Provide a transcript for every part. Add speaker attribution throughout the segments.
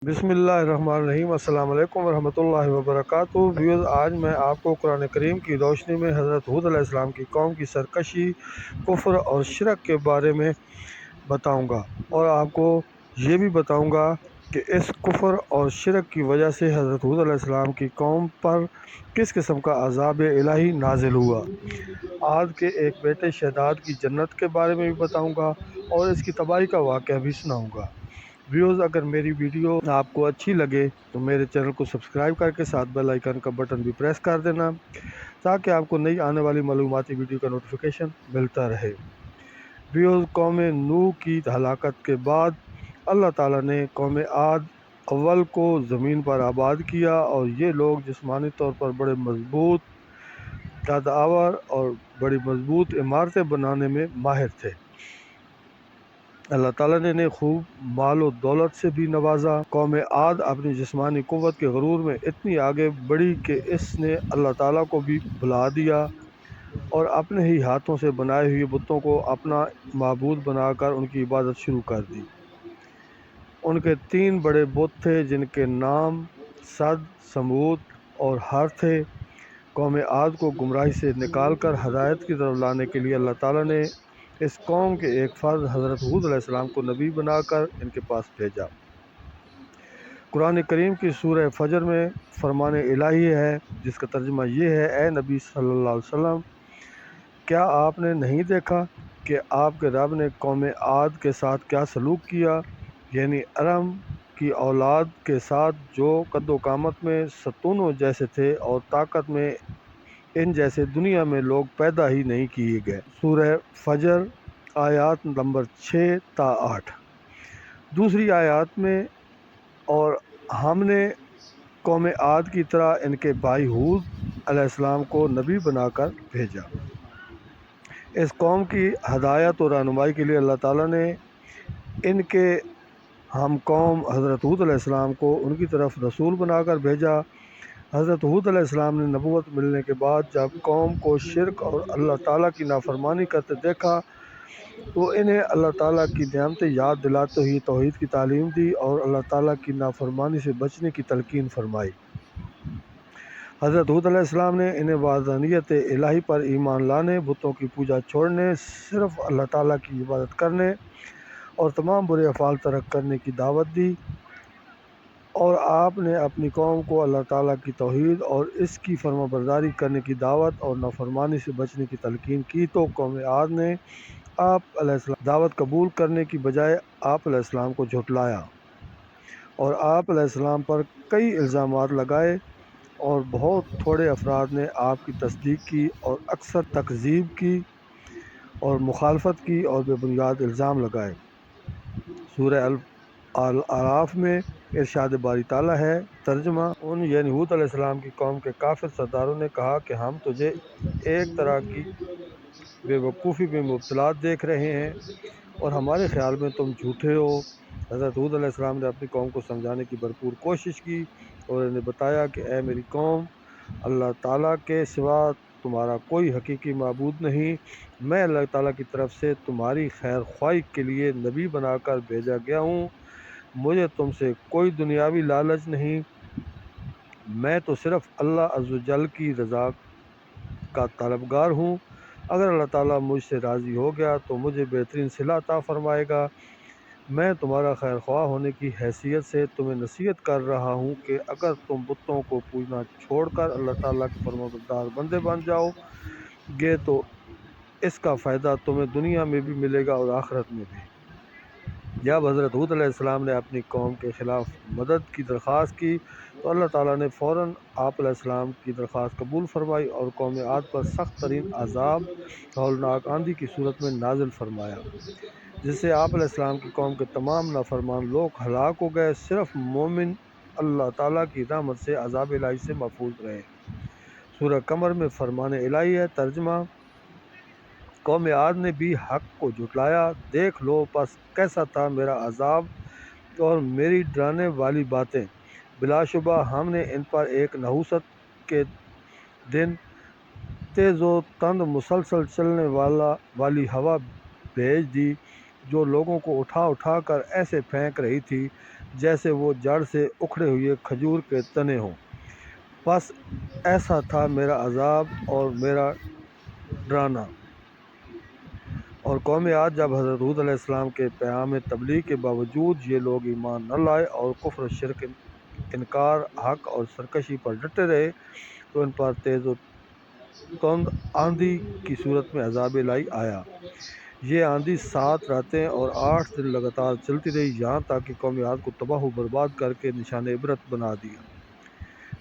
Speaker 1: بسم اللہ الرحمن الرحیم۔ السلام علیکم ورحمۃ اللہ وبرکاتہ۔ ویورز، آج میں آپ کو قرآن کریم کی روشنی میں حضرت ہود علیہ السلام کی قوم کی سرکشی، کفر اور شرک کے بارے میں بتاؤں گا، اور آپ کو یہ بھی بتاؤں گا کہ اس کفر اور شرک کی وجہ سے حضرت ہود علیہ السلام کی قوم پر کس قسم کا عذاب الہی نازل ہوا۔ عاد کے ایک بیٹے شداد کی جنت کے بارے میں بھی بتاؤں گا، اور اس کی تباہی کا واقعہ بھی سناؤں گا۔ ویوز، اگر میری ویڈیو آپ کو اچھی لگے تو میرے چینل کو سبسکرائب کر کے ساتھ بیل آئیکن کا بٹن بھی پریس کر دینا، تاکہ آپ کو نئی آنے والی معلوماتی ویڈیو کا نوٹیفیکیشن ملتا رہے۔ ویوز، قوم نوح کی ہلاکت کے بعد اللہ تعالیٰ نے قوم عاد اول کو زمین پر آباد کیا، اور یہ لوگ جسمانی طور پر بڑے مضبوط، قدآور اور بڑی مضبوط عمارتیں بنانے میں ماہر تھے۔ اللہ تعالیٰ نے انہیں خوب مال و دولت سے بھی نوازا۔ قوم عاد اپنی جسمانی قوت کے غرور میں اتنی آگے بڑھی کہ اس نے اللہ تعالیٰ کو بھی بھلا دیا، اور اپنے ہی ہاتھوں سے بنائے ہوئے بتوں کو اپنا معبود بنا کر ان کی عبادت شروع کر دی۔ ان کے 3 بڑے بت تھے، جن کے نام صد، سمود اور ہر تھے۔ قوم عاد کو گمراہی سے نکال کر ہدایت کی طرف لانے کے لیے اللہ تعالیٰ نے اس قوم کے ایک فرد حضرت ہود علیہ السلام کو نبی بنا کر ان کے پاس بھیجا۔ قرآن کریم کی سورہ فجر میں فرمان الہی ہے، جس کا ترجمہ یہ ہے: اے نبی صلی اللہ علیہ وسلم، کیا آپ نے نہیں دیکھا کہ آپ کے رب نے قوم عاد کے ساتھ کیا سلوک کیا، یعنی ارم کی اولاد کے ساتھ، جو قد و قامت میں ستونوں جیسے تھے، اور طاقت میں ان جیسے دنیا میں لوگ پیدا ہی نہیں کیے گئے۔ سورہ فجر آیات نمبر 6 تا 8۔ دوسری آیات میں: اور ہم نے قوم عاد کی طرح ان کے بھائی ہود علیہ السلام کو نبی بنا کر بھیجا۔ اس قوم کی ہدایت اور رہنمائی کے لیے اللہ تعالیٰ نے ان کے ہم قوم حضرت ہود علیہ السلام کو ان کی طرف رسول بنا کر بھیجا۔ حضرت ہود علیہ السلام نے نبوت ملنے کے بعد جب قوم کو شرک اور اللہ تعالیٰ کی نافرمانی کرتے دیکھا تو انہیں اللہ تعالیٰ کی نعمتیں یاد دلاتے ہوئے توحید کی تعلیم دی، اور اللہ تعالیٰ کی نافرمانی سے بچنے کی تلقین فرمائی۔ حضرت ہود علیہ السلام نے انہیں وحدانیت الہی پر ایمان لانے، بتوں کی پوجا چھوڑنے، صرف اللہ تعالیٰ کی عبادت کرنے اور تمام برے افعال ترک کرنے کی دعوت دی، اور آپ نے اپنی قوم کو اللہ تعالیٰ کی توحید اور اس کی فرما برداری کرنے کی دعوت اور نافرمانی سے بچنے کی تلقین کی، تو قوم عاد نے آپ علیہ السلام دعوت قبول کرنے کی بجائے آپ علیہ السلام کو جھٹلایا، اور آپ علیہ السلام پر کئی الزامات لگائے، اور بہت تھوڑے افراد نے آپ کی تصدیق کی اور اکثر تکذیب کی اور مخالفت کی اور بے بنیاد الزام لگائے۔ سورہ الاعراف میں ارشاد باری تعالیٰ ہے، ترجمہ: ان یعنی ہود علیہ السلام کی قوم کے کافر سرداروں نے کہا کہ ہم تجھے ایک طرح کی بے وقوفی میں مبتلا دیکھ رہے ہیں، اور ہمارے خیال میں تم جھوٹے ہو۔ حضرت ہود علیہ السلام نے اپنی قوم کو سمجھانے کی بھرپور کوشش کی، اور انہیں بتایا کہ اے میری قوم، اللہ تعالیٰ کے سوا تمہارا کوئی حقیقی معبود نہیں، میں اللہ تعالیٰ کی طرف سے تمہاری خیر خواہی کے لیے نبی بنا کر بھیجا گیا ہوں، مجھے تم سے کوئی دنیاوی لالچ نہیں، میں تو صرف اللہ عز و جل کی رضا کا طلبگار ہوں۔ اگر اللہ تعالیٰ مجھ سے راضی ہو گیا تو مجھے بہترین صلہ عطا فرمائے گا۔ میں تمہارا خیر خواہ ہونے کی حیثیت سے تمہیں نصیحت کر رہا ہوں کہ اگر تم بتوں کو پوجنا چھوڑ کر اللہ تعالیٰ کے فرمانبردار بندے بن جاؤ گے تو اس کا فائدہ تمہیں دنیا میں بھی ملے گا اور آخرت میں بھی۔ جب حضرت ہود علیہ السلام نے اپنی قوم کے خلاف مدد کی درخواست کی تو اللہ تعالیٰ نے فوراً آپ علیہ السلام کی درخواست قبول فرمائی، اور قوم عاد پر سخت ترین عذاب ہولناک آندھی کی صورت میں نازل فرمایا، جس سے آپ علیہ السلام کی قوم کے تمام نافرمان لوگ ہلاک ہو گئے۔ صرف مومن اللہ تعالیٰ کی رحمت سے عذاب الہی سے محفوظ رہے۔ سورہ قمر میں فرمان الہی ہے، ترجمہ: قوم عاد نے بھی حق کو جھٹلایا، دیکھ لو پس کیسا تھا میرا عذاب اور میری ڈرانے والی باتیں، بلا شبہ ہم نے ان پر ایک نحوست کے دن تیز و تند مسلسل چلنے والی ہوا بھیج دی، جو لوگوں کو اٹھا اٹھا کر ایسے پھینک رہی تھی جیسے وہ جڑ سے اکھڑے ہوئے کھجور کے تنے ہوں۔ بس ایسا تھا میرا عذاب اور میرا ڈرانا۔ اور قوم عاد جب حضرت ہود علیہ السلام کے پیام تبلیغ کے باوجود یہ لوگ ایمان نہ لائے اور کفر و شرک، انکار حق اور سرکشی پر ڈٹے رہے تو ان پر تیز و تند آندھی کی صورت میں عذاب الہی آیا۔ یہ آندھی 7 راتیں اور 8 دن لگاتار چلتی رہی، یہاں تک کہ قوم عاد کو تباہ و برباد کر کے نشان عبرت بنا دیا۔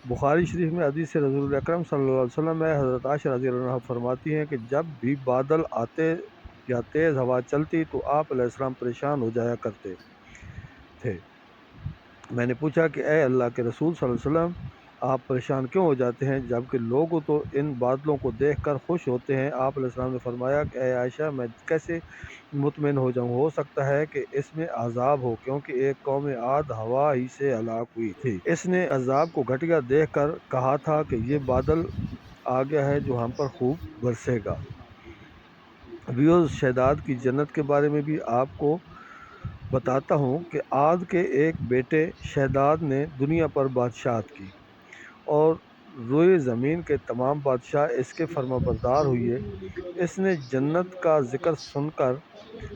Speaker 1: بخاری شریف میں حدیث سے رسول اکرم صلی اللہ علیہ وسلم میں حضرت عائشہ رضی اللہ عنہا فرماتی ہیں کہ جب بھی بادل آتے یا تیز ہوا چلتی تو آپ علیہ السلام پریشان ہو جایا کرتے تھے۔ میں نے پوچھا کہ اے اللہ کے رسول صلی اللہ علیہ وسلم، آپ پریشان کیوں ہو جاتے ہیں جبکہ لوگ تو ان بادلوں کو دیکھ کر خوش ہوتے ہیں؟ آپ علیہ السلام نے فرمایا کہ اے عائشہ، میں کیسے مطمئن ہو جاؤں؟ ہو سکتا ہے کہ اس میں عذاب ہو، کیونکہ ایک قوم عاد ہوا ہی سے ہلاک ہوئی تھی۔ اس نے عذاب کو گھٹیا دیکھ کر کہا تھا کہ یہ بادل آ گیا ہے جو ہم پر خوب برسے گا۔ ویوز، شہداد کی جنت کے بارے میں بھی آپ کو بتاتا ہوں کہ عاد کے ایک بیٹے شہداد نے دنیا پر بادشاہت کی اور روئے زمین کے تمام بادشاہ اس کے فرما بردار ہوئے۔ اس نے جنت کا ذکر سن کر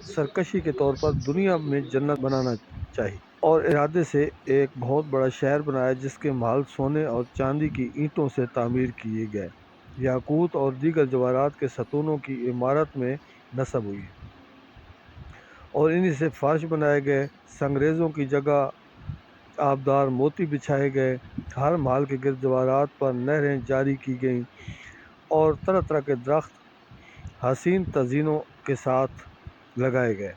Speaker 1: سرکشی کے طور پر دنیا میں جنت بنانا چاہی اور ارادے سے ایک بہت بڑا شہر بنایا جس کے محل سونے اور چاندی کی اینٹوں سے تعمیر کیے گئے، یاقوت اور دیگر جواہرات کے ستونوں کی عمارت میں نصب ہوئی اور انہی سے فرش بنائے گئے۔ سنگریزوں کی جگہ آبدار موتی بچھائے گئے، ہر محل کے گرد جواہرات پر نہریں جاری کی گئیں اور طرح طرح کے درخت حسین تزئینوں کے ساتھ لگائے گئے۔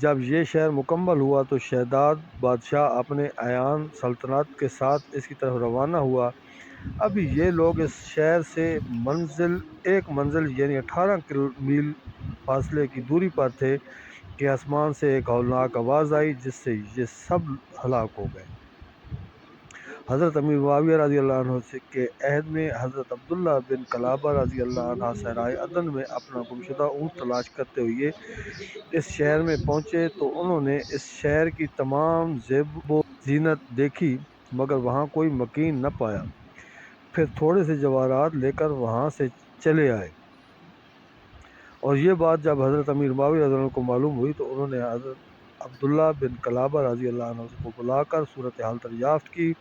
Speaker 1: جب یہ شہر مکمل ہوا تو شہداد بادشاہ اپنے اعیان سلطنت کے ساتھ اس کی طرف روانہ ہوا۔ ابھی یہ لوگ اس شہر سے ایک منزل یعنی 18 میل فاصلے کی دوری پر تھے کہ آسمان سے ایک ہولناک آواز آئی جس سے یہ سب ہلاک ہو گئے۔ حضرت امیر معاویہ رضی اللہ عنہ کے عہد میں حضرت عبداللہ بن کلابہ رضی اللہ عنہ صحرائے عدن میں اپنا گمشدہ اونٹ تلاش کرتے ہوئے اس شہر میں پہنچے تو انہوں نے اس شہر کی تمام زیب و زینت دیکھی مگر وہاں کوئی مکین نہ پایا۔ پھر تھوڑے سے جواہرات لے کر وہاں سے چلے آئے اور یہ بات جب حضرت امیر معاویہ رضی اللہ عنہ کو معلوم ہوئی تو انہوں نے حضرت عبداللہ بن کلابہ رضی اللہ عنہ کو بلا کر صورتحال دریافت کی۔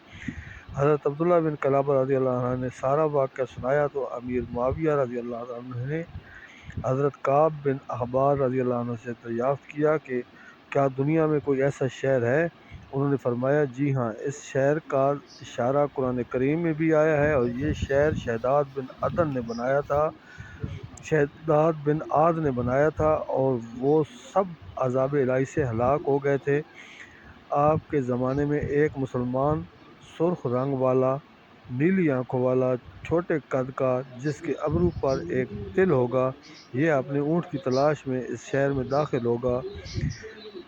Speaker 1: حضرت عبداللہ بن کلابہ رضی اللہ عنہ نے سارا واقعہ سنایا تو امیر معاویہ رضی اللہ عنہ نے حضرت کعب بن احبار رضی اللہ عنہ سے دریافت کیا کہ کیا دنیا میں کوئی ایسا شہر ہے؟ انہوں نے فرمایا جی ہاں، اس شہر کا اشارہ قرآن کریم میں بھی آیا ہے اور یہ شہر شہداد بن عاد نے بنایا تھا اور وہ سب عذاب الہی سے ہلاک ہو گئے تھے۔ آپ کے زمانے میں ایک مسلمان سرخ رنگ والا، نیلی آنکھوں والا، چھوٹے قد کا، جس کے ابرو پر ایک تل ہوگا، یہ اپنے اونٹ کی تلاش میں اس شہر میں داخل ہوگا۔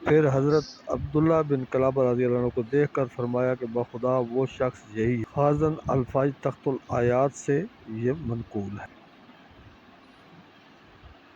Speaker 1: پھر حضرت عبداللہ بن کلابہ رضی اللہ عنہ کو دیکھ کر فرمایا کہ بخدا وہ شخص یہی ہے۔ خازن الفاظ تخت الآیات سے یہ منقول ہے۔